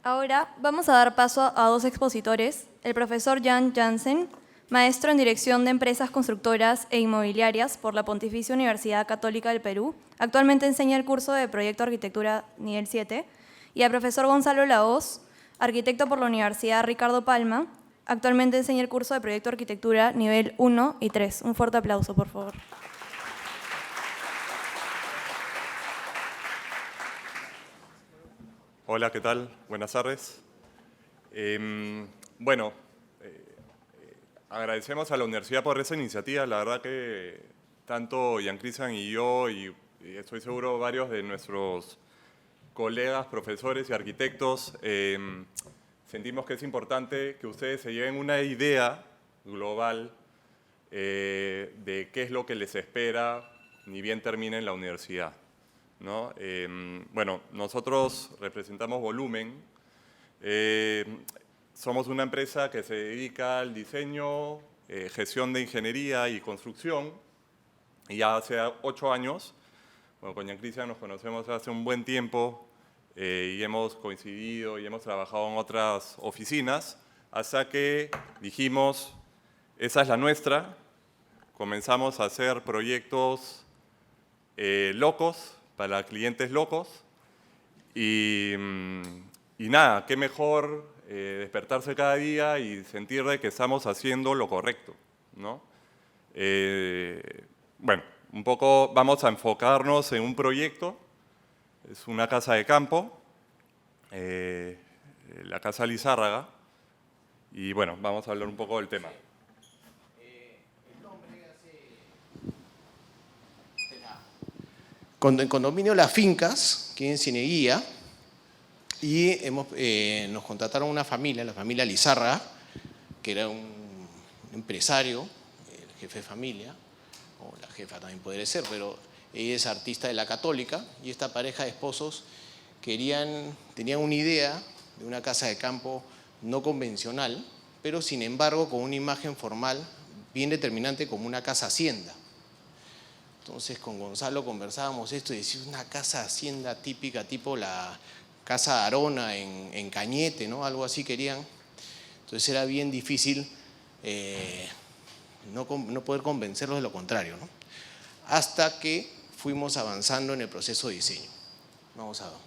Ahora vamos a dar paso a dos expositores, el profesor Jan Jansen, maestro en Dirección de Empresas Constructoras e Inmobiliarias por la Pontificia Universidad Católica del Perú. Actualmente enseña el curso de Proyecto Arquitectura Nivel 7, y al profesor Gonzalo Lahoz, arquitecto por la Universidad Ricardo Palma. Actualmente enseña el curso de Proyecto Arquitectura Nivel 1 y 3. Un fuerte aplauso, por favor. Hola, ¿qué tal? Buenas tardes. Agradecemos a la universidad por esa iniciativa. La verdad que tanto Jan Cristian y yo, y estoy seguro varios de nuestros colegas, profesores y arquitectos, sentimos que es importante que ustedes se lleven una idea global de qué es lo que les espera ni bien terminen la universidad, ¿no? Nosotros representamos Volumen. Somos una empresa que se dedica al diseño, gestión de ingeniería y construcción. Y ya hace 8 años, con Jan Cristian nos conocemos hace un buen tiempo y hemos coincidido y hemos trabajado en otras oficinas, hasta que dijimos, esa es la nuestra. Comenzamos a hacer proyectos locos, para clientes locos, y nada, qué mejor despertarse cada día y sentir de que estamos haciendo lo correcto, ¿no? Un poco vamos a enfocarnos en un proyecto, es una casa de campo, la Casa Lizárraga, y bueno, vamos a hablar un poco del tema. El condominio Las Fincas, que es en Cieneguía, y nos contrataron una familia, la familia Lizárraga, que era un empresario, el jefe de familia, o la jefa también podría ser, pero ella es artista de la Católica, y esta pareja de esposos tenían una idea de una casa de campo no convencional, pero sin embargo con una imagen formal bien determinante como una casa hacienda. Entonces con Gonzalo conversábamos esto y decíamos una casa hacienda típica, tipo la casa Arona en Cañete, ¿no? Algo así querían. Entonces era bien difícil no poder convencerlos de lo contrario, ¿no? Hasta que fuimos avanzando en el proceso de diseño. Vamos a ver.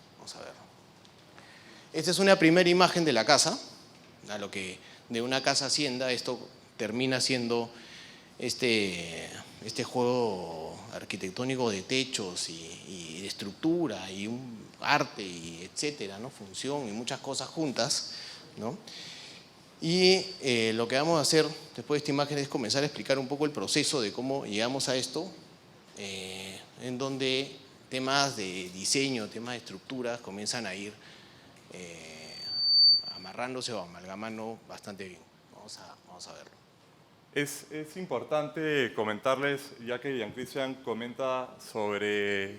Esta es una primera imagen de la casa, de una casa hacienda. Esto termina siendo este juego arquitectónico de techos y de estructura y un arte y etcétera, ¿no? Función y muchas cosas juntas, ¿no? Y lo que vamos a hacer después de esta imagen es comenzar a explicar un poco el proceso de cómo llegamos a esto, en donde temas de diseño, temas de estructuras comienzan a ir amarrándose o amalgamando bastante bien. Vamos a verlo. Es importante comentarles, ya que Jan Cristian comenta sobre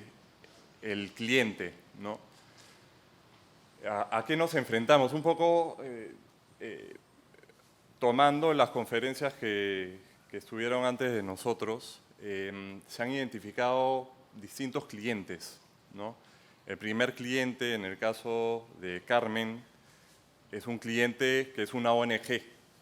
el cliente, ¿no? ¿A qué nos enfrentamos? Un poco tomando las conferencias que estuvieron antes de nosotros, se han identificado distintos clientes, ¿no? El primer cliente, en el caso de Carmen, es un cliente que es una ONG,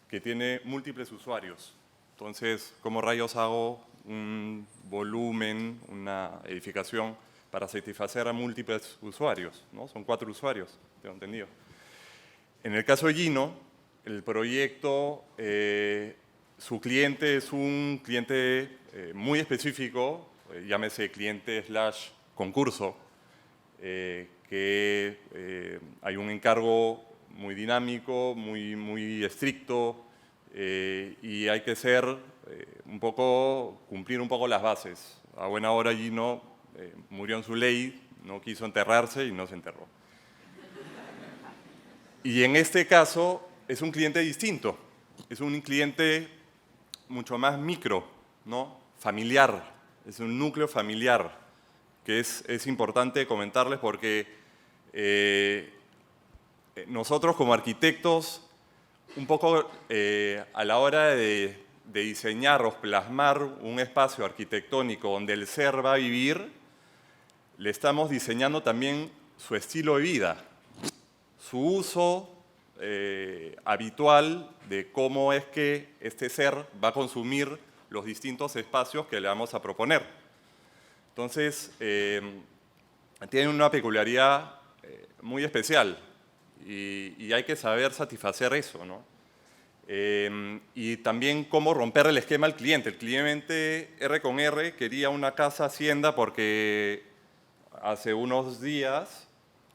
que tiene múltiples usuarios. Entonces, ¿cómo rayos hago un volumen, una edificación para satisfacer a múltiples usuarios, ¿no? Son 4 usuarios, tengo entendido. En el caso de Gino, el proyecto, su cliente es un cliente muy específico, llámese cliente / concurso, que hay un encargo muy dinámico, muy estricto, y hay que cumplir un poco las bases. A buena hora Gino murió en su ley, no quiso enterrarse y no se enterró. Y en este caso es un cliente distinto, es un cliente mucho más micro, ¿no? Familiar, es un núcleo familiar, que es importante comentarles porque nosotros como arquitectos, un poco a la hora de diseñar o plasmar un espacio arquitectónico donde el ser va a vivir, le estamos diseñando también su estilo de vida, su uso habitual de cómo es que este ser va a consumir los distintos espacios que le vamos a proponer. Entonces, tiene una peculiaridad muy especial y hay que saber satisfacer eso, ¿no? Y también cómo romper el esquema al cliente. El cliente R con R quería una casa hacienda porque hace unos días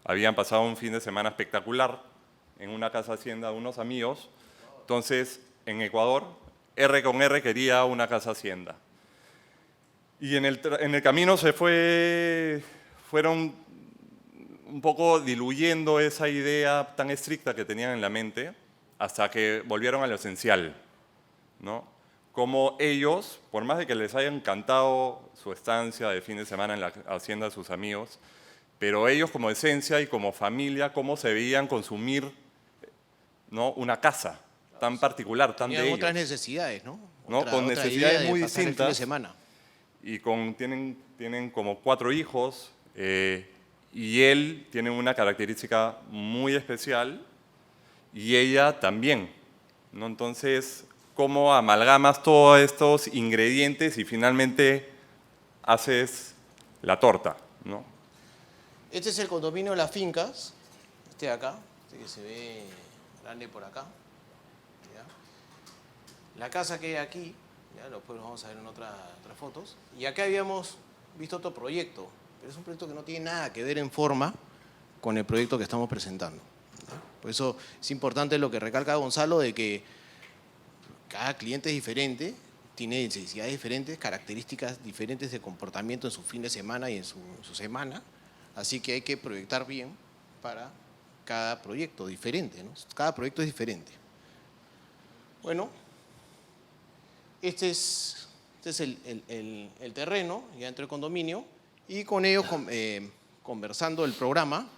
habían pasado un fin de semana espectacular en una casa hacienda de unos amigos. Entonces, en Ecuador, R con R quería una casa hacienda. Y en el camino fueron un poco diluyendo esa idea tan estricta que tenían en la mente hasta que volvieron a lo esencial, ¿no? Como ellos, por más de que les haya encantado su estancia de fin de semana en la hacienda de sus amigos, pero ellos como esencia y como familia, cómo se veían consumir, ¿no?, una casa tan particular, tan de Tenían ellos. otras necesidades, ¿no? ¿No? Otra Con idea necesidades de muy pasar el fin de distintas. semana. Y tienen como 4 hijos, y él tiene una característica muy especial, y ella también, ¿no? Entonces, ¿cómo amalgamas todos estos ingredientes y finalmente haces la torta, ¿no? Este es el condominio Las Fincas, este de acá, este que se ve grande por acá. ¿Ya? La casa que hay aquí, ya después lo vamos a ver en otras fotos. Y acá habíamos visto otro proyecto, pero es un proyecto que no tiene nada que ver en forma con el proyecto que estamos presentando. ¿Ya? Por eso es importante lo que recalca Gonzalo, de que cada cliente es diferente, tiene necesidades diferentes, características diferentes de comportamiento en su fin de semana y en su semana. Así que hay que proyectar bien para cada proyecto diferente, ¿no? Cada proyecto es diferente. Bueno, este es el terreno, ya dentro del condominio, y con ellos conversando el programa,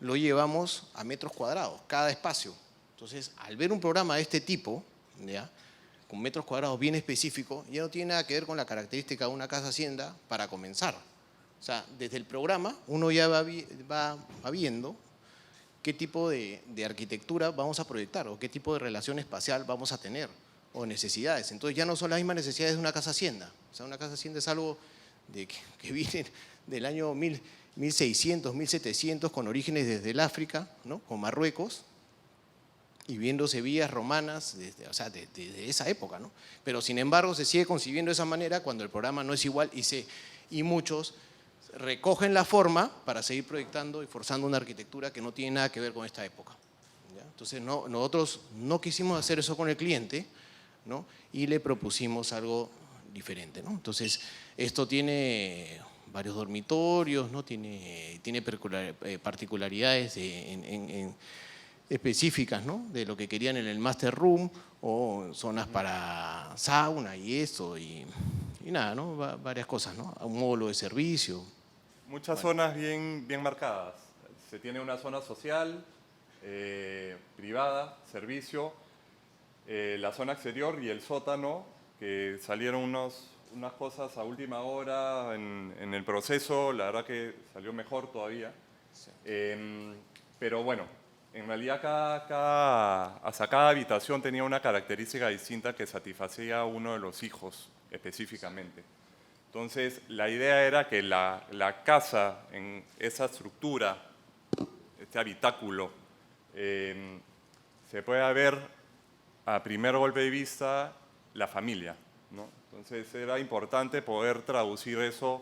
lo llevamos a metros cuadrados, cada espacio. Entonces, al ver un programa de este tipo, ¿ya?, con metros cuadrados bien específicos, ya no tiene nada que ver con la característica de una casa hacienda para comenzar. O sea, desde el programa uno ya va viendo qué tipo de arquitectura vamos a proyectar o qué tipo de relación espacial vamos a tener o necesidades. Entonces ya no son las mismas necesidades de una casa hacienda. O sea, una casa hacienda es algo que viene del año 1600, 1700, con orígenes desde el África, ¿no?, con Marruecos, y viéndose vías romanas desde esa época, ¿no? Pero sin embargo se sigue concibiendo de esa manera cuando el programa no es igual y muchos recogen la forma para seguir proyectando y forzando una arquitectura que no tiene nada que ver con esta época, ¿ya? Entonces nosotros no quisimos hacer eso con el cliente, ¿no?, y le propusimos algo diferente, ¿no? Entonces esto tiene varios dormitorios, ¿no?, tiene particularidades específicas, ¿no?, de lo que querían en el master room, o zonas para sauna y eso, y nada, ¿no?, varias cosas, ¿no?, un módulo de servicio. Muchas zonas bien marcadas. Se tiene una zona social, privada, servicio, la zona exterior y el sótano, que salieron unas cosas a última hora en el proceso, la verdad que salió mejor todavía. Sí. Pero bueno, en realidad cada habitación tenía una característica distinta que satisfacía a uno de los hijos específicamente. Entonces, la idea era que la casa, en esa estructura, este habitáculo, se pueda ver a primer golpe de vista la familia, ¿no? Entonces, era importante poder traducir eso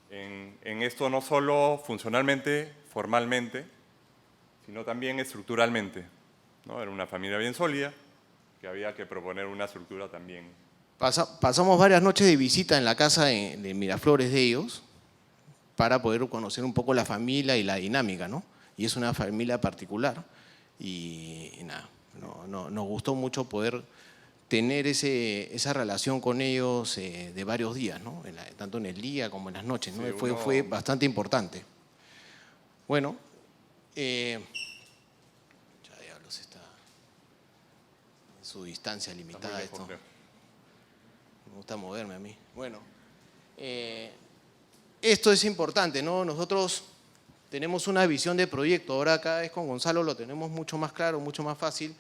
en esto, no solo funcionalmente, formalmente, sino también estructuralmente, ¿no? Era una familia bien sólida, que había que proponer una estructura también. Pasamos varias noches de visita en la casa de Miraflores de ellos para poder conocer un poco la familia y la dinámica, ¿no? Y es una familia particular y nada, nos gustó mucho poder tener esa relación con ellos de varios días, ¿no? Tanto en el día como en las noches, ¿no? Sí, Fue bastante importante. Bueno, ya diablos, está en su distancia limitada esto. Complejo. Me gusta moverme a mí. Bueno, esto es importante, ¿no? Nosotros tenemos una visión de proyecto. Ahora cada vez con Gonzalo lo tenemos mucho más claro, mucho más fácil,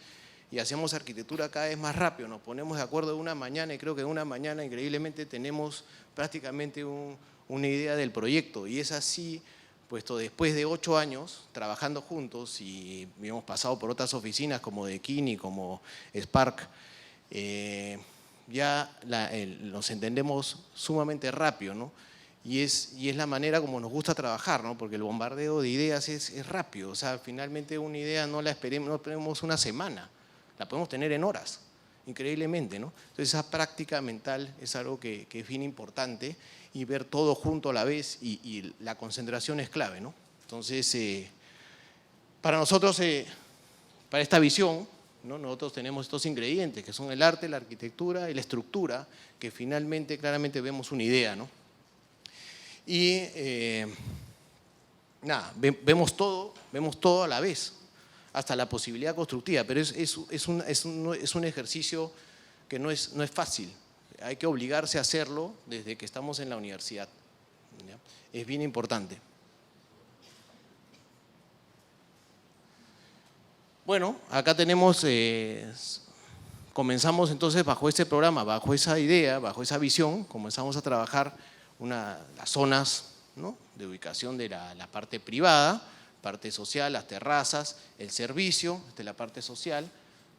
y hacemos arquitectura cada vez más rápido. Nos ponemos de acuerdo de una mañana y creo que en una mañana increíblemente tenemos prácticamente una idea del proyecto. Y es así, puesto después de 8 años trabajando juntos y hemos pasado por otras oficinas como de Kini, como Spark, ya nos entendemos sumamente rápido, ¿no? Y es la manera como nos gusta trabajar, ¿no? Porque el bombardeo de ideas es rápido. O sea, finalmente una idea no esperemos una semana, la podemos tener en horas, increíblemente, ¿no? Entonces esa práctica mental es algo que es bien importante, y ver todo junto a la vez, y la concentración es clave, ¿no? Entonces, para nosotros, para esta visión, ¿no? Nosotros tenemos estos ingredientes que son el arte, la arquitectura y la estructura, que finalmente claramente vemos una idea, ¿no? Y nada, vemos todo a la vez, hasta la posibilidad constructiva, pero es un ejercicio que no es fácil. Hay que obligarse a hacerlo desde que estamos en la universidad, ¿ya? Es bien importante. Bueno, acá tenemos, comenzamos entonces bajo este programa, bajo esa idea, bajo esa visión, comenzamos a trabajar las zonas, ¿no?, de ubicación de la parte privada, parte social, las terrazas, el servicio, esta es la parte social,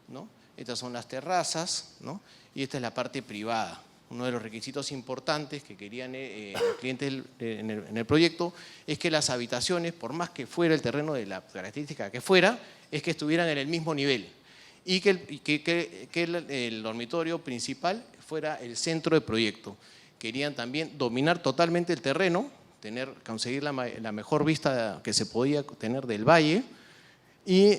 ¿no? Estas son las terrazas, ¿no? Y esta es la parte privada. Uno de los requisitos importantes que querían los clientes en el proyecto es que las habitaciones, por más que fuera el terreno de la característica que fuera, es que estuvieran en el mismo nivel, y que el dormitorio principal fuera el centro del proyecto. Querían también dominar totalmente el terreno, conseguir la mejor vista que se podía tener del valle, y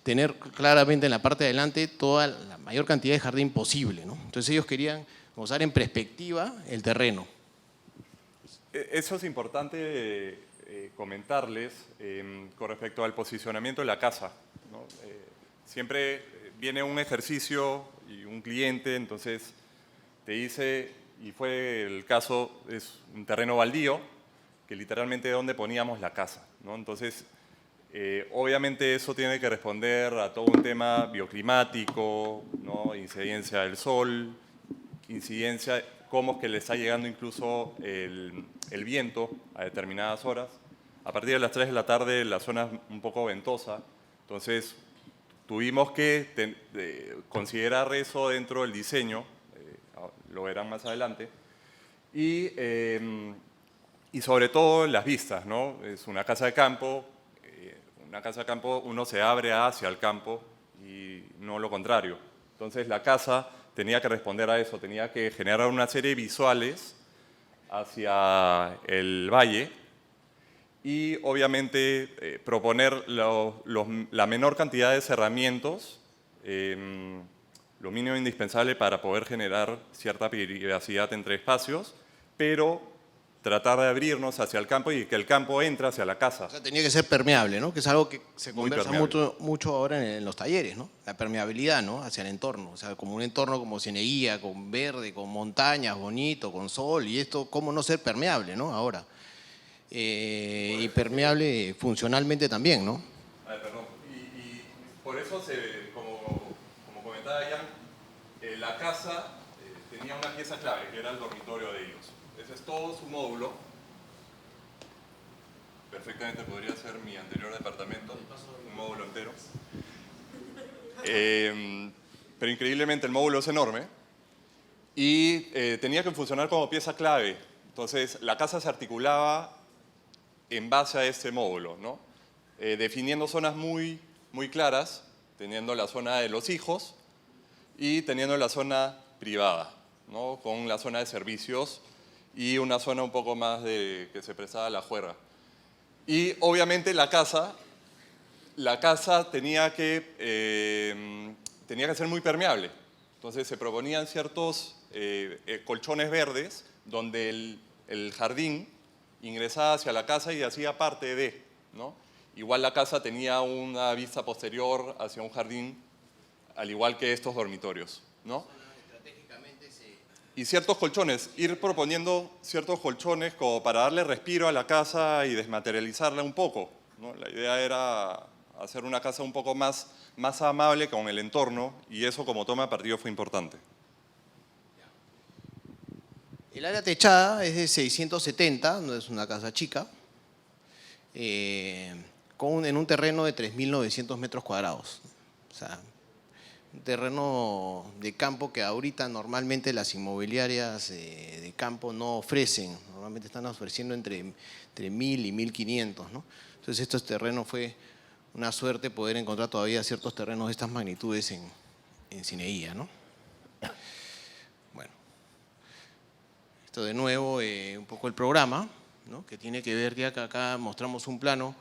tener claramente en la parte de adelante toda la mayor cantidad de jardín posible, ¿no? Entonces ellos querían usar en perspectiva el terreno. Eso es importante comentarles con respecto al posicionamiento de la casa, ¿no? Siempre viene un ejercicio y un cliente, entonces te dice, y fue el caso, es un terreno baldío, que literalmente es donde poníamos la casa, ¿no? Entonces, obviamente eso tiene que responder a todo un tema bioclimático, ¿no? Incidencia del sol, incidencia, cómo es que le está llegando incluso el viento a determinadas horas. A partir de las 3 de la tarde la zona es un poco ventosa, entonces tuvimos que considerar eso dentro del diseño, lo verán más adelante, y sobre todo las vistas, ¿no? Es una casa de campo. Una casa de campo, uno se abre hacia el campo y no lo contrario. Entonces la casa tenía que responder a eso, tenía que generar una serie de visuales hacia el valle y obviamente proponer la menor cantidad de cerramientos, lo mínimo indispensable para poder generar cierta privacidad entre espacios, pero tratar de abrirnos hacia el campo y que el campo entre hacia la casa. O sea, tenía que ser permeable, ¿no? Que es algo que se conversa mucho ahora en los talleres, ¿no? La permeabilidad, ¿no? Hacia el entorno. O sea, como un entorno como Cieneguía, con verde, con montañas, bonito, con sol, y esto, ¿cómo no ser permeable, ¿no? Ahora. Y permeable funcionalmente también, ¿no? A ver, perdón. Y por eso, como comentaba Jan, la casa tenía una pieza clave, que era el dormitorio de ellos. Ese es todo su módulo. Perfectamente podría ser mi anterior departamento, un módulo entero. Pero increíblemente el módulo es enorme y tenía que funcionar como pieza clave. Entonces la casa se articulaba en base a este módulo, ¿no? Definiendo zonas muy claras, teniendo la zona de los hijos y teniendo la zona privada, ¿no? Con la zona de servicios y una zona un poco más que se prestaba a la juerga. Y obviamente la casa tenía que ser muy permeable. Entonces se proponían ciertos colchones verdes donde el jardín ingresaba hacia la casa y hacía parte de, ¿no? Igual la casa tenía una vista posterior hacia un jardín, al igual que estos dormitorios, ¿no? Y ciertos colchones, ir proponiendo ciertos colchones como para darle respiro a la casa y desmaterializarla un poco, ¿no? La idea era hacer una casa un poco más amable con el entorno y eso como toma de partido fue importante. El área techada es de 670, no es una casa chica, en un terreno de 3.900 metros cuadrados. O sea, un terreno de campo que ahorita normalmente las inmobiliarias de campo no ofrecen. Normalmente están ofreciendo entre 1.000 y 1.500, ¿no? Entonces estos terrenos fue una suerte poder encontrar todavía ciertos terrenos de estas magnitudes en Cieneguía, ¿no? Bueno, esto de nuevo un poco el programa, ¿no? Que tiene que ver, ya que acá mostramos un plano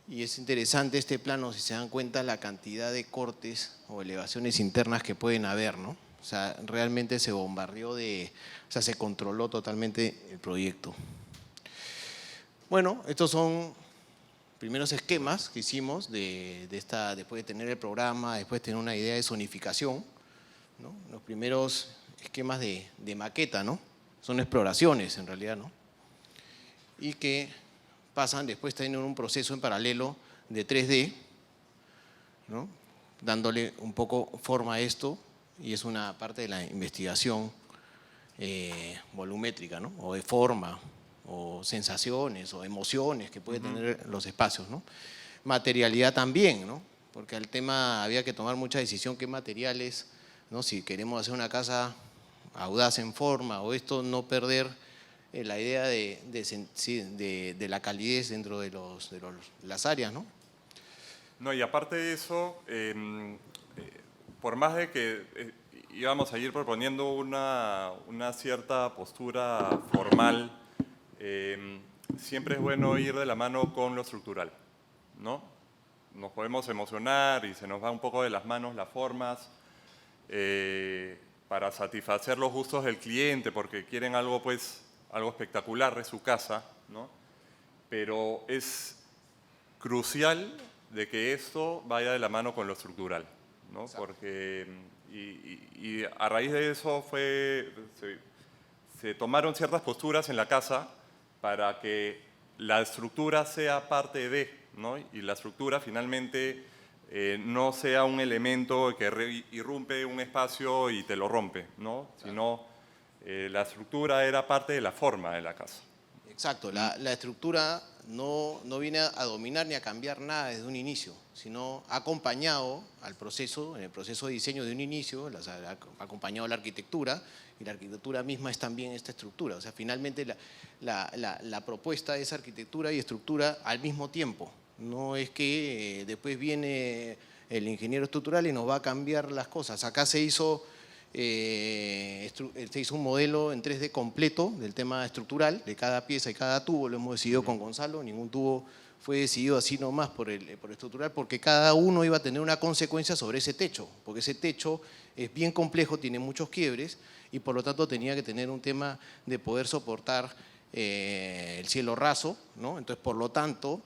y es interesante este plano, si se dan cuenta, la cantidad de cortes o elevaciones internas que pueden haber, ¿no? O sea, realmente se bombardeó o sea, se controló totalmente el proyecto. Bueno, estos son primeros esquemas que hicimos después de tener el programa, después de tener una idea de zonificación, ¿no? Los primeros esquemas de maqueta, ¿no? Son exploraciones en realidad, ¿no? Y que pasan después tienen un proceso en paralelo de 3D, ¿no? Dándole un poco forma a esto, y es una parte de la investigación volumétrica, ¿no? O de forma, o sensaciones, o emociones que pueden tener los espacios, ¿no? Materialidad también, ¿no? Porque al tema había que tomar mucha decisión qué materiales, ¿no? Si queremos hacer una casa audaz en forma, o esto, no perder la idea de la calidez dentro de las áreas, ¿no? No, y aparte de eso, por más de que íbamos a ir proponiendo una cierta postura formal, siempre es bueno ir de la mano con lo estructural, ¿no? Nos podemos emocionar y se nos va un poco de las manos las formas para satisfacer los gustos del cliente porque quieren algo, pues, algo espectacular de su casa, ¿no? Pero es crucial de que esto vaya de la mano con lo estructural, ¿no? Porque, y a raíz de eso se tomaron ciertas posturas en la casa para que la estructura sea parte de, ¿no? Y la estructura finalmente no sea un elemento que irrumpe un espacio y te lo rompe, ¿no? Sino la estructura era parte de la forma de la casa. Exacto, la estructura no viene a dominar ni a cambiar nada desde un inicio, sino ha acompañado al proceso, en el proceso de diseño de un inicio, ha acompañado la arquitectura, y la arquitectura misma es también esta estructura. O sea, finalmente la propuesta es arquitectura y estructura al mismo tiempo. No es que después viene el ingeniero estructural y nos va a cambiar las cosas. Acá se hizo un modelo en 3D completo del tema estructural, de cada pieza y cada tubo, lo hemos decidido con Gonzalo, ningún tubo fue decidido así nomás por estructural, porque cada uno iba a tener una consecuencia sobre ese techo, porque ese techo es bien complejo, tiene muchos quiebres, y por lo tanto tenía que tener un tema de poder soportar el cielo raso, ¿no? Entonces, por lo tanto,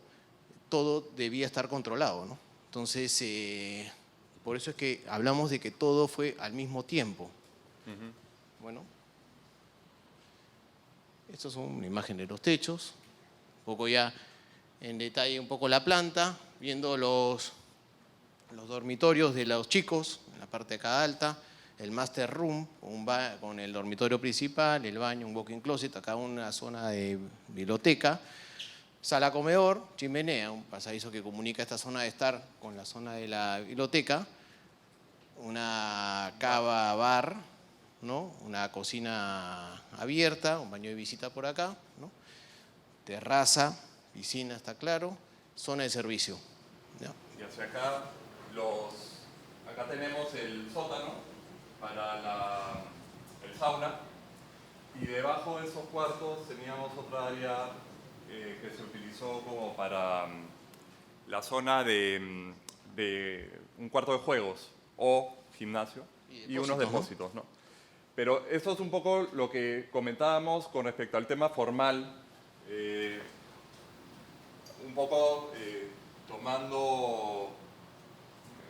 todo debía estar controlado, ¿no? Entonces, por eso es que hablamos de que todo fue al mismo tiempo. Bueno, estas son una imagen de los techos, un poco ya en detalle un poco la planta, viendo los dormitorios de los chicos, en la parte de acá alta, el master room con el dormitorio principal, el baño, un walk-in closet, acá una zona de biblioteca, sala comedor, chimenea, un pasadizo que comunica esta zona de estar con la zona de la biblioteca, una cava bar, ¿no? Una cocina abierta, un baño de visita por acá, ¿no? Terraza, piscina, está claro, zona de servicio, ¿ya? Y hacia acá, acá tenemos el sótano para el sauna y debajo de esos cuartos teníamos otra área que se utilizó como para la zona de un cuarto de juegos o gimnasio y unos depósitos, ¿no? Pero esto es un poco lo que comentábamos con respecto al tema formal, un poco tomando,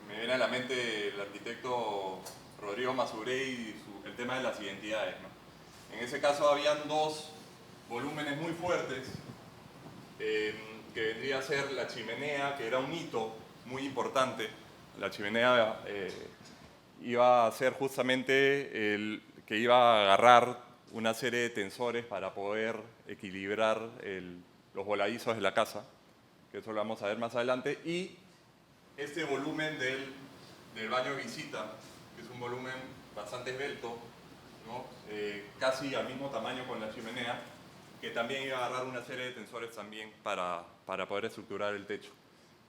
me viene a la mente el arquitecto Rodrigo Mazurey y el el tema de las identidades, ¿no? En ese caso habían dos volúmenes muy fuertes, que vendría a ser la chimenea, que era un hito muy importante. La chimenea iba a ser justamente el que iba a agarrar una serie de tensores para poder equilibrar los voladizos de la casa, que eso lo vamos a ver más adelante, y este volumen del baño de visita, que es un volumen bastante esbelto, ¿no? Casi al mismo tamaño con la chimenea, que también iba a agarrar una serie de tensores también para poder estructurar el techo.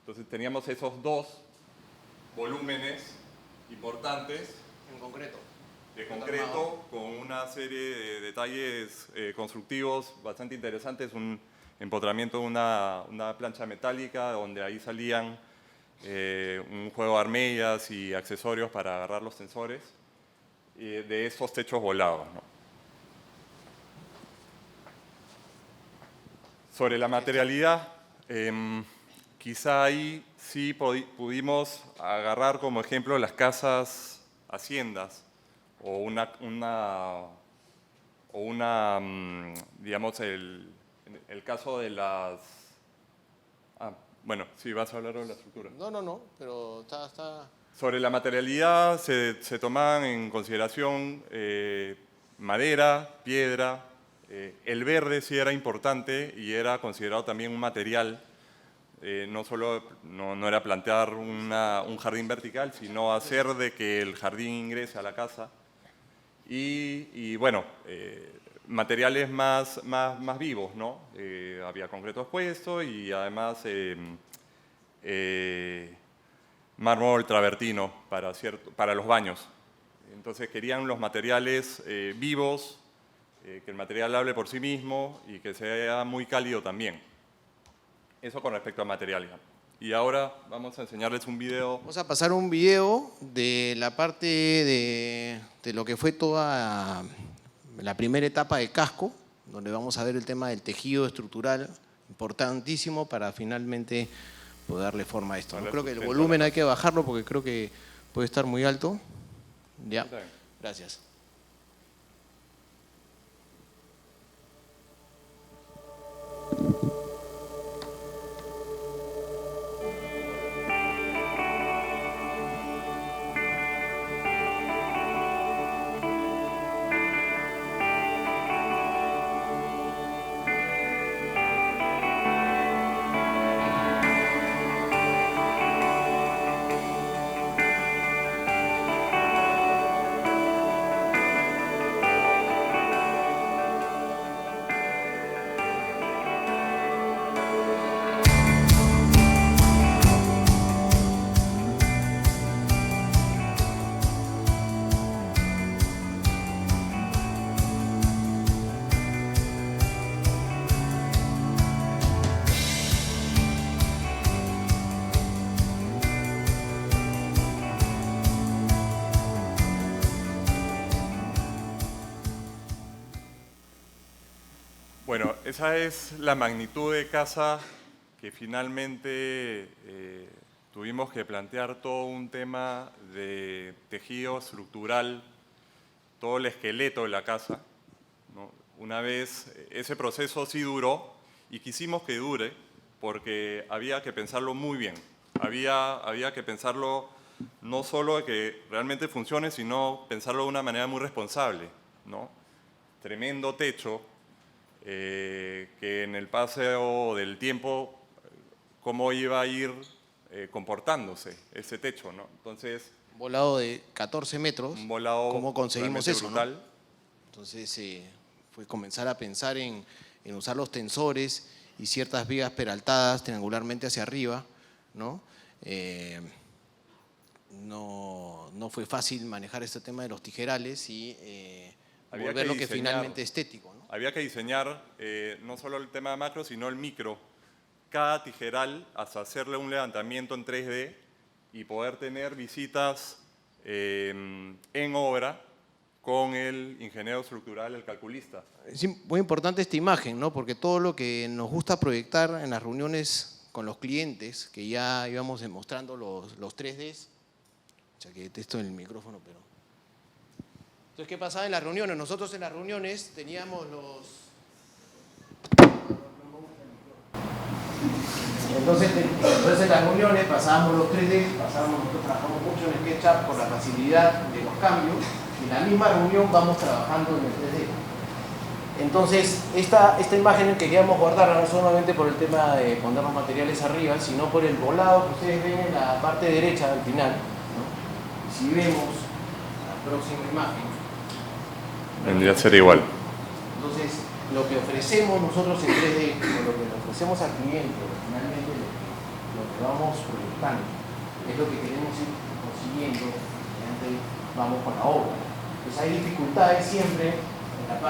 Entonces teníamos esos dos volúmenes importantes En concreto. de concreto, con una serie de detalles constructivos bastante interesantes, un empotramiento de una plancha metálica, donde ahí salían un juego de armellas y accesorios para agarrar los tensores, de esos techos volados, ¿no? Sobre la materialidad, quizá ahí sí pudimos agarrar como ejemplo las casas haciendas, o digamos, el caso de las... bueno, sí, vas a hablar de la estructura. No, pero está... Sobre la materialidad se tomaban en consideración madera, piedra, el verde sí era importante y era considerado también un material. No era plantear un jardín vertical, sino hacer de que el jardín ingrese a la casa. Y bueno, materiales más vivos, ¿no? Había concreto expuesto y además mármol travertino para los baños. Entonces querían los materiales vivos, que el material hable por sí mismo y que sea muy cálido también. Eso con respecto a materialidad. Y ahora vamos a enseñarles un video. Vamos a pasar un video de la parte de lo que fue toda la primera etapa de casco, donde vamos a ver el tema del tejido estructural, importantísimo para finalmente poder darle forma a esto, ¿no? Creo que el volumen hay que bajarlo porque creo que puede estar muy alto. Ya, gracias. Bueno, esa es la magnitud de casa que finalmente tuvimos que plantear todo un tema de tejido estructural, todo el esqueleto de la casa, ¿no? Una vez, ese proceso sí duró y quisimos que dure porque había que pensarlo muy bien. Había que pensarlo no solo de que realmente funcione, sino pensarlo de una manera muy responsable, ¿no? Tremendo techo, que en el paseo del tiempo, cómo iba a ir comportándose ese techo, ¿no? Entonces, Un volado de 14 metros, un volado ¿cómo conseguimos realmente eso, brutal, ¿no? Entonces fue comenzar a pensar en usar los tensores y ciertas vigas peraltadas triangularmente hacia arriba, ¿no? No fue fácil manejar este tema de los tijerales y Había volverlo que que diseñar. finalmente estético, ¿no? Había que diseñar no solo el tema macro, sino el micro. Cada tijeral, hasta hacerle un levantamiento en 3D y poder tener visitas en obra con el ingeniero estructural, el calculista. Es muy importante esta imagen, ¿no? Porque todo lo que nos gusta proyectar en las reuniones con los clientes, que ya íbamos demostrando los 3Ds, o sea que esto en el micrófono, pero Entonces, ¿qué pasaba en las reuniones? Nosotros en las reuniones teníamos los... Entonces en las reuniones pasábamos los 3D, nosotros trabajamos mucho en SketchUp por la facilidad de los cambios, y en la misma reunión vamos trabajando en el 3D. Entonces, esta imagen queríamos guardarla no solamente por el tema de poner los materiales arriba, sino por el volado que ustedes ven en la parte derecha al final, ¿no? Si vemos la próxima imagen, vendría a ser igual. Entonces, lo que ofrecemos nosotros en 3D, o lo que le ofrecemos al cliente, finalmente lo que vamos proyectando, es lo que queremos ir consiguiendo, y vamos con la obra. Entonces hay dificultades siempre en las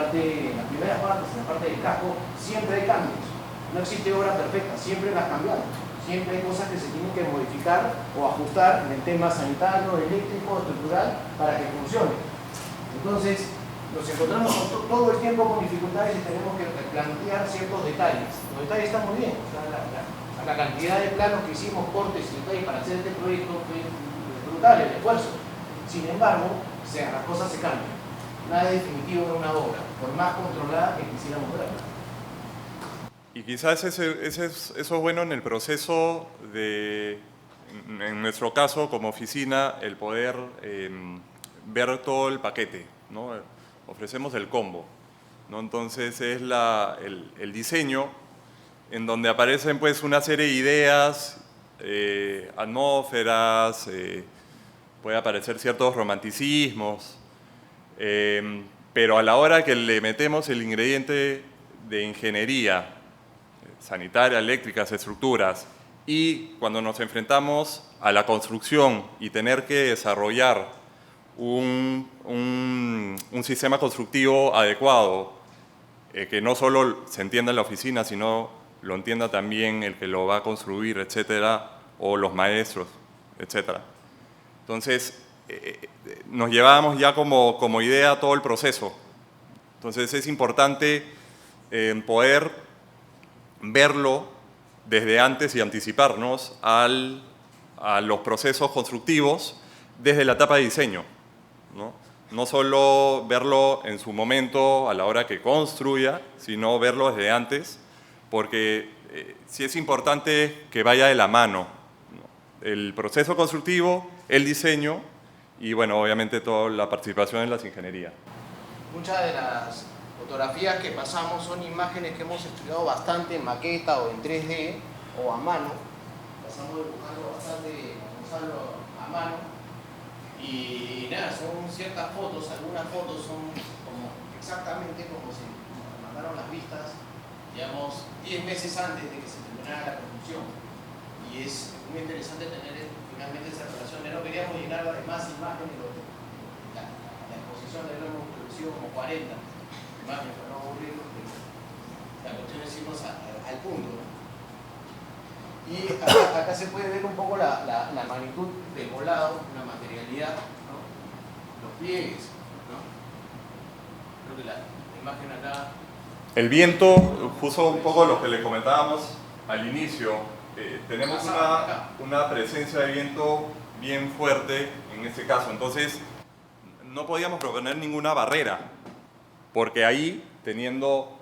primeras partes, en la parte del casco, siempre hay cambios. No existe obra perfecta, siempre las cambiamos. Siempre hay cosas que se tienen que modificar o ajustar en el tema sanitario, eléctrico, estructural, para que funcione. Entonces, nos encontramos todo el tiempo con dificultades y tenemos que plantear ciertos detalles. Los detalles están muy bien. O sea, la cantidad de planos que hicimos, cortes y detalles para hacer este proyecto fue brutal, el esfuerzo. Sin embargo, las cosas se cambian. Nada es definitivo en una obra, por más controlada que quisiéramos verla. Y quizás eso es bueno en el proceso de, en nuestro caso como oficina, el poder ver todo el paquete, ¿no? Ofrecemos el combo, ¿no? Entonces es el diseño en donde aparecen pues una serie de ideas, atmósferas, puede aparecer ciertos romanticismos, pero a la hora que le metemos el ingrediente de ingeniería, sanitaria, eléctricas, estructuras, y cuando nos enfrentamos a la construcción y tener que desarrollar un sistema constructivo adecuado, que no solo se entienda en la oficina, sino lo entienda también el que lo va a construir, etcétera, o los maestros, etcétera. Entonces, nos llevábamos ya como idea todo el proceso. Entonces, es importante poder verlo desde antes y anticiparnos a los procesos constructivos desde la etapa de diseño, ¿no? No solo verlo en su momento a la hora que construya, sino verlo desde antes, porque sí es importante que vaya de la mano, ¿no? El proceso constructivo, el diseño y, bueno, obviamente toda la participación en las ingenierías. Muchas de las fotografías que pasamos son imágenes que hemos estudiado bastante en maqueta o en 3D o a mano. Pasamos dibujando bastante Gonzalo a mano. Y nada, son ciertas fotos, algunas fotos son exactamente como se mandaron las vistas, digamos, 10 meses antes de que se terminara la construcción. Y es muy interesante tener finalmente esa relación. No queríamos llenarla de más imágenes, la exposición de lo hemos producido como 40 imágenes para no aburrirnos, pero la cuestión es irnos al punto, ¿no? Y acá se puede ver un poco la magnitud del volado, la materialidad, ¿no? Los pliegues, ¿no? Creo que la imagen acá... El viento, justo un poco lo que le comentábamos al inicio, tenemos una presencia de viento bien fuerte en este caso, entonces no podíamos proponer ninguna barrera, porque ahí, teniendo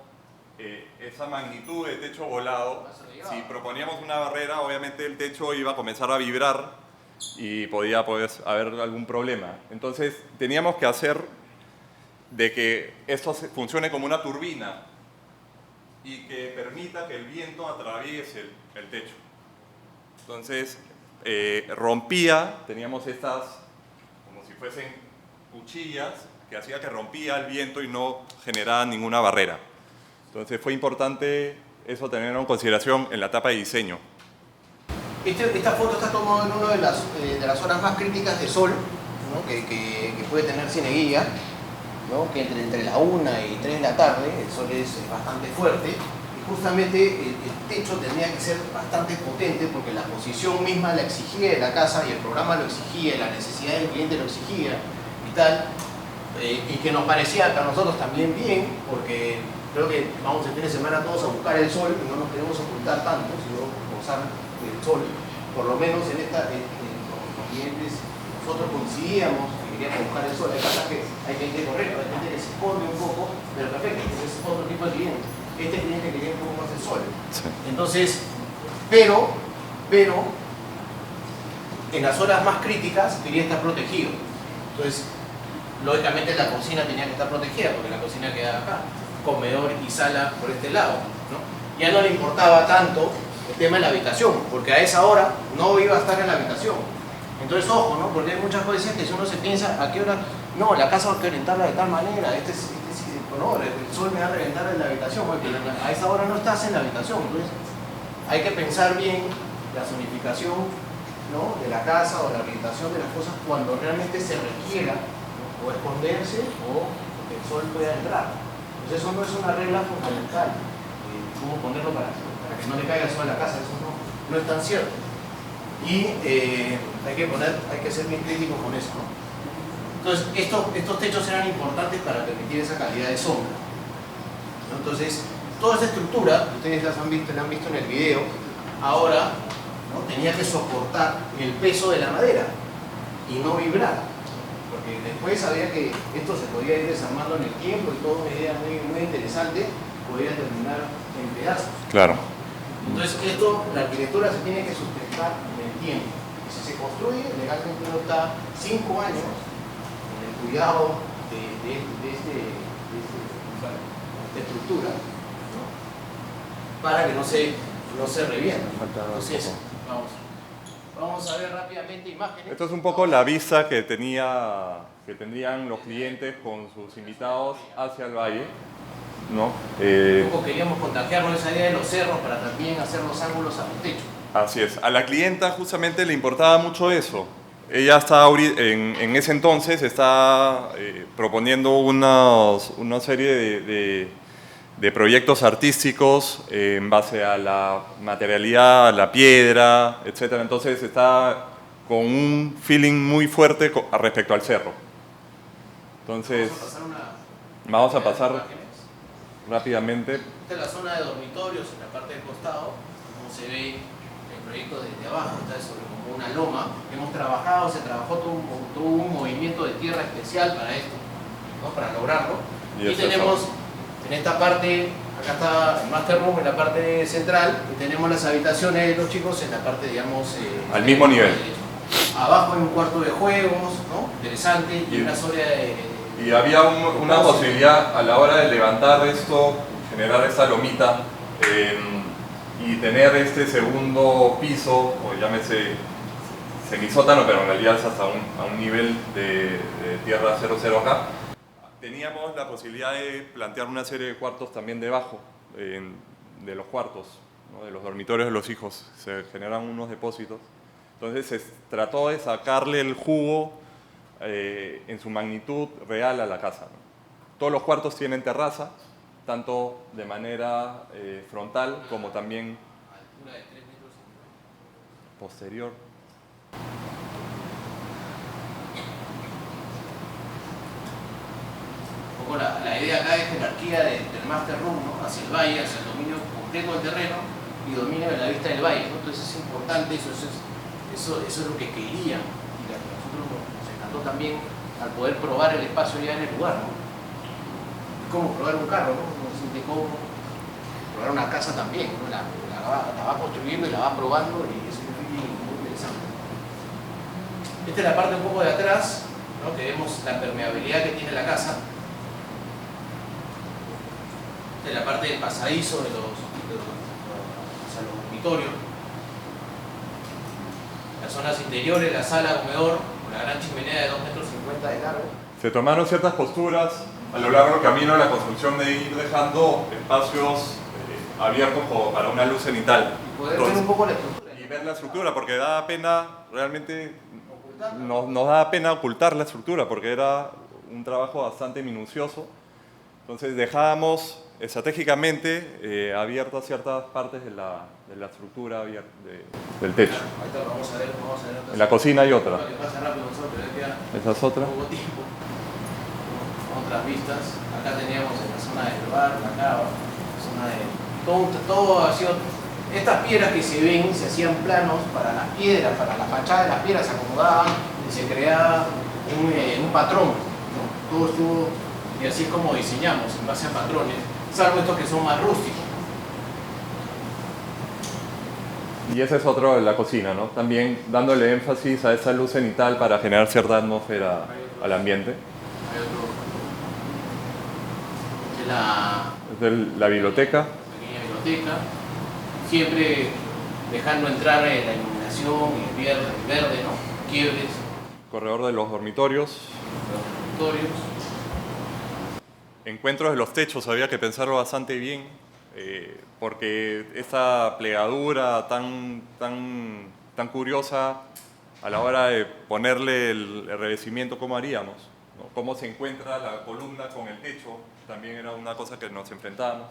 esa magnitud de techo volado, si proponíamos una barrera, obviamente el techo iba a comenzar a vibrar y podía haber algún problema. Entonces teníamos que hacer de que esto funcione como una turbina y que permita que el viento atraviese el techo. Entonces rompía, teníamos estas como si fuesen cuchillas que hacía que rompía el viento y no generaba ninguna barrera. Entonces fue importante eso tenerlo en consideración en la etapa de diseño. Esta foto está tomada en una de las horas más críticas de sol, ¿no? que puede tener Cieneguilla, ¿no? Que entre la 1 y 3 de la tarde el sol es bastante fuerte y justamente el techo tenía que ser bastante potente porque la posición misma la exigía de la casa y el programa lo exigía y la necesidad del cliente lo exigía y tal, y que nos parecía a nosotros también bien porque creo que vamos el fin de semana todos a buscar el sol y no nos queremos ocultar tanto, sino gozar del sol. Por lo menos los clientes, nosotros coincidíamos quería buscar el sol. Hay casas que hay gente correcta, hay gente que se esconde un poco, pero perfecto, ese es otro tipo de cliente. Este cliente quería un poco más de sol. Sí. Entonces, pero, en las horas más críticas quería estar protegido. Entonces, lógicamente la cocina tenía que estar protegida, porque la cocina quedaba acá, comedor y sala por este lado, ¿no? Ya no le importaba tanto el tema de la habitación, porque a esa hora no iba a estar en la habitación. Entonces, ojo, ¿no? Porque hay muchas cosas que si uno se piensa, ¿a qué hora? No, la casa hay que orientarla de tal manera, no, el sol me va a reventar en la habitación, porque a esa hora no estás en la habitación. Entonces, hay que pensar bien la zonificación, ¿no?, de la casa o la orientación de las cosas cuando realmente se requiera, ¿no?, o esconderse o que el sol pueda entrar. Entonces, eso no es una regla fundamental. ¿Cómo ponerlo para que no le caiga el sol a la casa? Eso no es tan cierto. Y hay que ser bien crítico con eso, ¿no? Entonces, estos techos eran importantes para permitir esa calidad de sombra, ¿no? Entonces, toda esa estructura, ustedes la han visto en el video, ahora, ¿no?, tenía que soportar el peso de la madera y no vibrar. Porque después sabía que esto se podía ir desarmando en el tiempo y todo, una idea muy, muy interesante, podía terminar en pedazos. Claro. Entonces, la arquitectura se tiene que sustentar en el tiempo. Y si se construye, legalmente uno está 5 años en el cuidado de esta estructura, ¿no?, para que no se revienta. Entonces, vamos a ver rápidamente imágenes. Esto es un poco la vista que tendrían los clientes con sus invitados hacia el valle, ¿no? Un poco queríamos contagiarnos esa idea de los cerros para también hacer los ángulos a los techos. Así es. A la clienta justamente le importaba mucho eso. Ella está en ese entonces está proponiendo una serie de proyectos artísticos en base a la materialidad, a la piedra, etc. Entonces está con un feeling muy fuerte respecto al cerro. Entonces, vamos a pasar rápidamente. Esta es la zona de dormitorios en la parte del costado, como se ve el proyecto desde abajo, está sobre como una loma. Hemos trabajado, se trabajó todo un movimiento de tierra especial para esto, ¿no?, para lograrlo. Y tenemos en esta parte, acá está el master room en la parte central, y tenemos las habitaciones de los chicos en la parte, digamos, al mismo nivel. Abajo hay un cuarto de juegos, ¿no?, interesante, y una zona de... Y había una posibilidad a la hora de levantar esto, generar esta lomita y tener este segundo piso, o llámese semisótano, pero en realidad es hasta a un nivel de tierra 00 acá. Teníamos la posibilidad de plantear una serie de cuartos también debajo de los cuartos, ¿no?, de los dormitorios de los hijos. Se generan unos depósitos. Entonces se trató de sacarle el jugo en su magnitud real a la casa, ¿no? Todos los cuartos tienen terraza, tanto de manera frontal como también posterior. Un poco la idea acá es jerarquía del master room, ¿no?, hacia el valle, hacia el dominio completo del terreno y dominio de la vista del valle, ¿no? Entonces es importante, eso es lo que querían, y a nosotros nos encantó también al poder probar el espacio ya en el lugar, ¿no? Es como probar un carro, ¿no? Uno se siente cómodo, probar una casa también, ¿no? La va construyendo y la va probando, y es un feeling muy interesante. Esta es la parte un poco de atrás, ¿no?, que vemos la permeabilidad que tiene la casa. Esta es la parte del pasadizo hacia los dormitorios. Las zonas interiores, la sala, comedor, una gran chimenea de 2,50 metros de largo. Se tomaron ciertas posturas a lo largo del camino de la construcción de ir dejando espacios abiertos como para una luz cenital. Y poder ver un poco la estructura. Y ver la estructura, porque daba pena, realmente nos daba pena ocultar la estructura, porque era un trabajo bastante minucioso. Entonces dejábamos estratégicamente abiertas ciertas partes de la estructura del techo. Ahorita vamos a ver En la cocina hay otra. Pasa rápido nosotros, Esa es otra. poco tiempo. Otras vistas. Acá teníamos en la zona del bar, la cava, la zona de... Todo ha sido... Estas piedras que se ven se hacían planos para las piedras, para la fachada de las piedras, se acomodaban y se creaba un patrón, ¿no? Todo estuvo, y así es como diseñamos, en base a patrones, salvo estos que son más rústicos. Y ese es otro de la cocina, ¿no? También dándole énfasis a esa luz cenital para generar cierta atmósfera al ambiente. Hay otro. Es la Es la biblioteca. pequeña biblioteca, siempre dejando entrar la iluminación y el verde, ¿no? Quiebres, Corredor de los dormitorios. los dormitorios. Encuentros de los techos, había que pensarlo bastante bien, porque esta plegadura tan curiosa a la hora de ponerle el revestimiento, ¿cómo haríamos? ¿No? ¿Cómo se encuentra la columna con el techo? También era una cosa que nos enfrentábamos.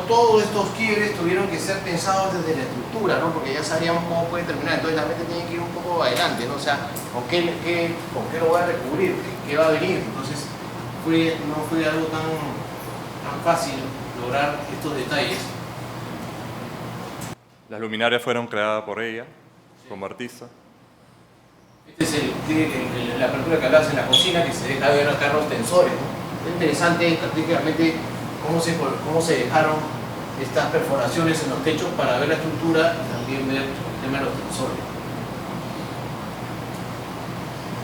Todos estos quiebres tuvieron que ser pensados desde la estructura, ¿no? Porque ya sabíamos cómo puede terminar, entonces la mente tiene que ir un poco adelante, ¿no? O sea, ¿con qué lo voy a recubrir? ¿Qué va a venir? Entonces, no fue algo tan fácil lograr estos detalles. Las luminarias fueron creadas por ella, como artista. Este es la apertura que hablabas en la cocina, que se deja ver acá los tensores, ¿no? Es interesante prácticamente cómo se dejaron estas perforaciones en los techos para ver la estructura y también ver el tema de los tensores.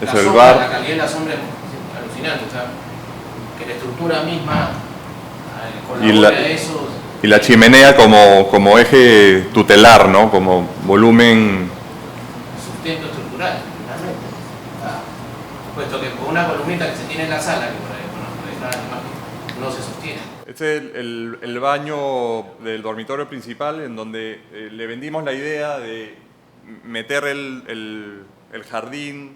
Es La el sombra, bar. la calidad de la sombra es alucinante, o sea, que la estructura misma colabora a eso. Y la chimenea como eje tutelar, ¿no? Como volumen. Sustento estructural, finalmente. Puesto que con una columnita que se tiene en la sala, que por ahí, está la imagen, no se sostiene. Este es el baño del dormitorio principal, en donde le vendimos la idea de meter el jardín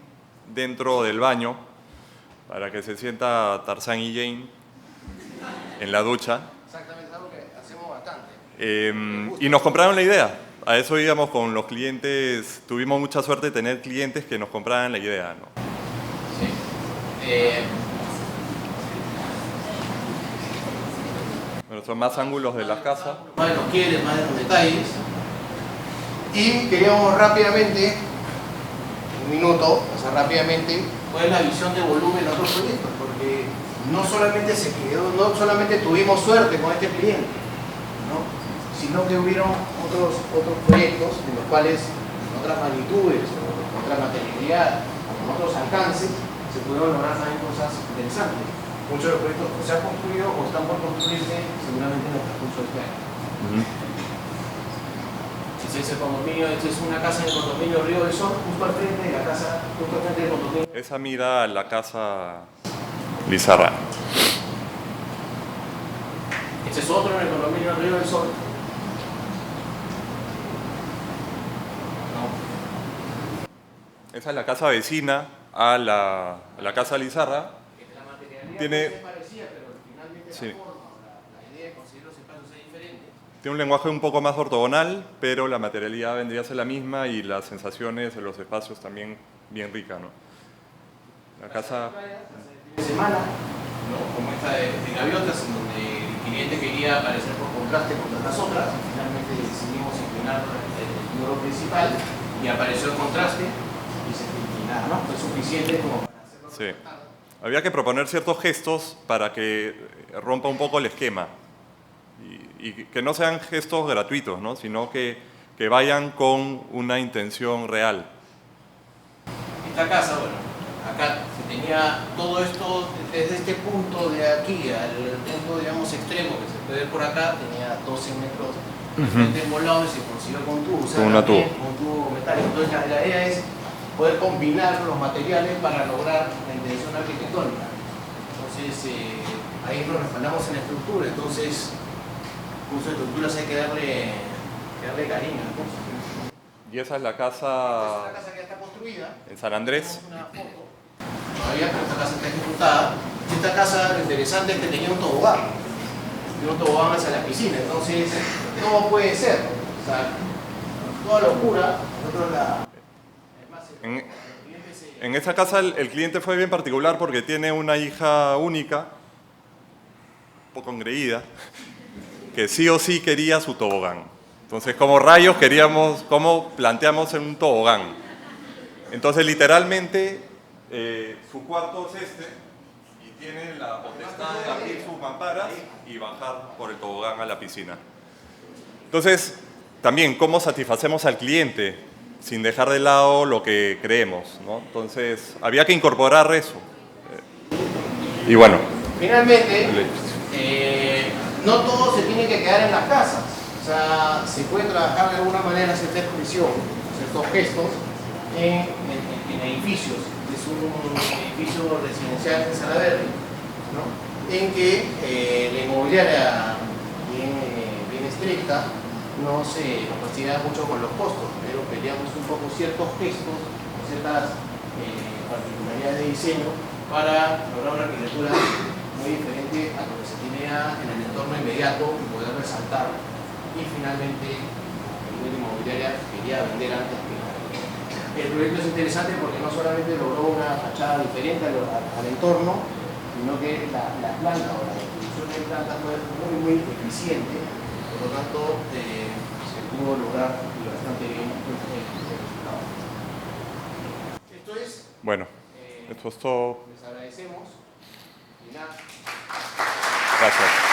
dentro del baño para que se sienta Tarzán y Jane en la ducha. Exactamente, es algo que hacemos bastante. Y nos compraron la idea. A eso íbamos con los clientes. Tuvimos mucha suerte de tener clientes que nos compraran la idea, ¿no? Sí. Bueno, son más ángulos de las casas. Más de los quiebres, más de los detalles. Y queríamos rápidamente, un minuto, pasar rápidamente, cuál es la visión de volumen de otros proyectos, porque no solamente tuvimos suerte con este cliente, ¿no? Sino que hubieron otros proyectos en los cuales, en otras magnitudes, con otra materialidad, con otros alcances, se pudieron lograr también cosas interesantes. Muchos de los proyectos que se han construido o están por construirse seguramente en el transcurso de este año. Este es el condominio, esta es una casa en el condominio Río del Sol, justo al frente de la casa, justo al frente del condominio. Esa mira a la casa Lizarra. Este es otro en el condominio Río del Sol. No. Esa es la casa vecina a la casa Lizarra. La materialidad Tiene- es parecida, pero finalmente Sí. la forma, la idea de conseguir los espacios es diferente. Tiene un lenguaje un poco más ortogonal, pero la materialidad vendría a ser la misma y las sensaciones de los espacios también bien rica, ¿no? La casa... De semana, ¿no? Como esta de Gaviotas, en donde el cliente quería aparecer por contraste contra las otras, y finalmente decidimos inclinar el muro principal y apareció el contraste y se inclinaba, ¿no? Fue suficiente como para hacerlo. Sí. Había que proponer ciertos gestos para que rompa un poco el esquema y que no sean gestos gratuitos, ¿no? Sino que vayan con una intención real. Esta casa, bueno, acá se tenía todo esto desde este punto de aquí al punto, digamos, extremo que se puede ver por acá, tenía 12 metros de frente envolado y se consiguió con tubo, o sea, Con una también tubo. con tubo metálico. Entonces la idea es poder combinar los materiales para lograr la intención arquitectónica. Entonces ahí nos respaldamos en la estructura, entonces curso de estructuras hay que darle cariño. Y esa es la Esta es casa una casa que ya está construida. en San Andrés. Tenemos una foto. Todavía, pero esta casa está ejecutada. Esta casa, lo interesante es que tenía un tobogán. Y un tobogán hacia la piscina. Entonces, todo puede ser. O sea, toda locura, nosotros la... Además, En- los clientes se- En esta casa el cliente fue bien particular porque tiene una hija única, un poco engreída, que sí o sí quería su tobogán. Entonces, como rayos queríamos, ¿cómo planteamos en un tobogán? Entonces, literalmente, su cuarto es este y tiene la potestad de abrir sus mamparas y bajar por el tobogán a la piscina. Entonces, también, ¿cómo satisfacemos al cliente sin dejar de lado lo que creemos, ¿no? Entonces, había que incorporar eso. Y bueno. Finalmente, no todo se tiene que quedar en las casas. O sea, se puede trabajar de alguna manera cierta expresión, ciertos gestos en edificios. Es un edificio residencial en Salaverde, ¿no? En que la inmobiliaria bien estricta nos fastidia mucho con los costos, pero peleamos un poco ciertos gestos, ciertas particularidades de diseño para lograr una arquitectura muy diferente a lo que se tiene en el entorno inmediato y poder resaltar. Y finalmente, a nivel inmobiliaria, quería vender antes que nada. El proyecto es interesante porque no solamente logró una fachada diferente al entorno, sino que la planta o la distribución de plantas fue muy eficiente, por lo tanto se pudo lograr bastante bien el resultado. Esto es. Bueno, esto es todo. Les agradecemos y nada. Gracias.